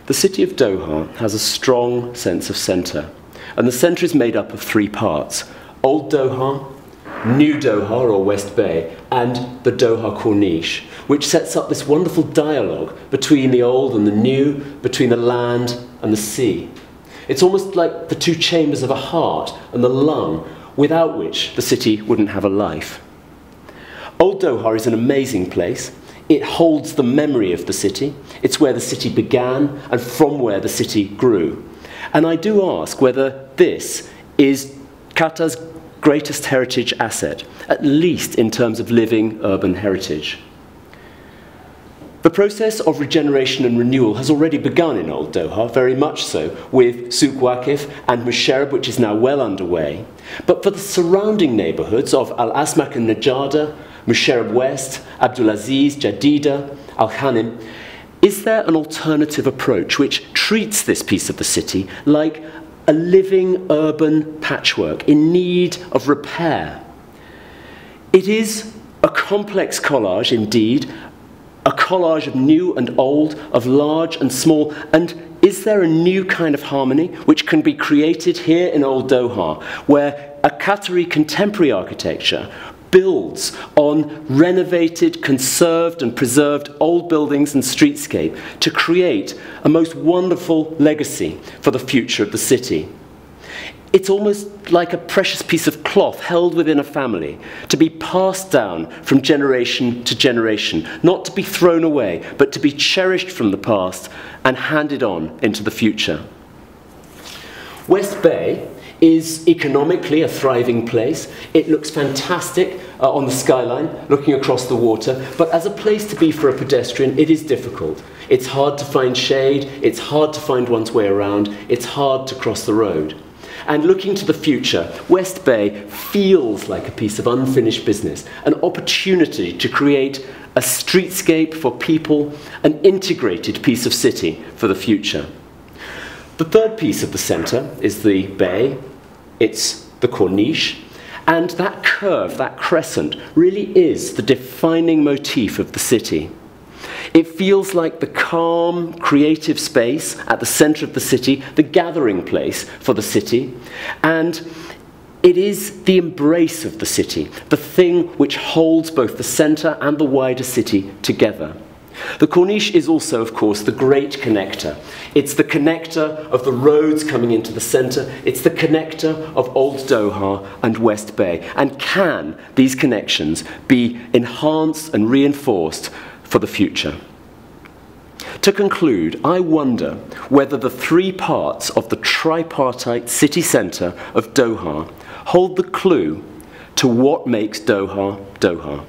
The city of Doha has a strong sense of centre, and the centre is made up of three parts: Old Doha, New Doha or West Bay, and the Doha Corniche, which sets up this wonderful dialogue between the old and the new, between the land and the sea. It's almost like the two chambers of a heart and the lung, without which the city wouldn't have a life. Old Doha is an amazing place. It holds the memory of the city. It's where the city began and from where the city grew. And I do ask whether this is Qatar's greatest heritage asset, at least in terms of living urban heritage. The process of regeneration and renewal has already begun in Old Doha, very much so, with Souk Waqif and Musharraf, which is now well underway. But for the surrounding neighbourhoods of Al Asmak and Najada, Musharraf West, Abdulaziz, Jadida, Al Khanim, is there an alternative approach which treats this piece of the city like a living urban patchwork in need of repair? It is a complex collage indeed, a collage of new and old, of large and small, and is there a new kind of harmony which can be created here in Old Doha, where a Qatari contemporary architecture builds on renovated, conserved and preserved old buildings and streetscape to create a most wonderful legacy for the future of the city? It's almost like a precious piece of cloth held within a family, to be passed down from generation to generation, not to be thrown away, but to be cherished from the past and handed on into the future. West Bay is economically a thriving place. It looks fantastic on the skyline, looking across the water, but as a place to be for a pedestrian, it is difficult. It's hard to find shade, it's hard to find one's way around, it's hard to cross the road. And looking to the future, West Bay feels like a piece of unfinished business, an opportunity to create a streetscape for people, an integrated piece of city for the future. The third piece of the centre is the bay. It's the Corniche, and that curve, that crescent, really is the defining motif of the city. It feels like the calm, creative space at the centre of the city, the gathering place for the city, and it is the embrace of the city, the thing which holds both the centre and the wider city together. The Corniche is also, of course, the great connector. It's the connector of the roads coming into the centre. It's the connector of Old Doha and West Bay. And can these connections be enhanced and reinforced for the future? To conclude, I wonder whether the three parts of the tripartite city centre of Doha hold the clue to what makes Doha, Doha.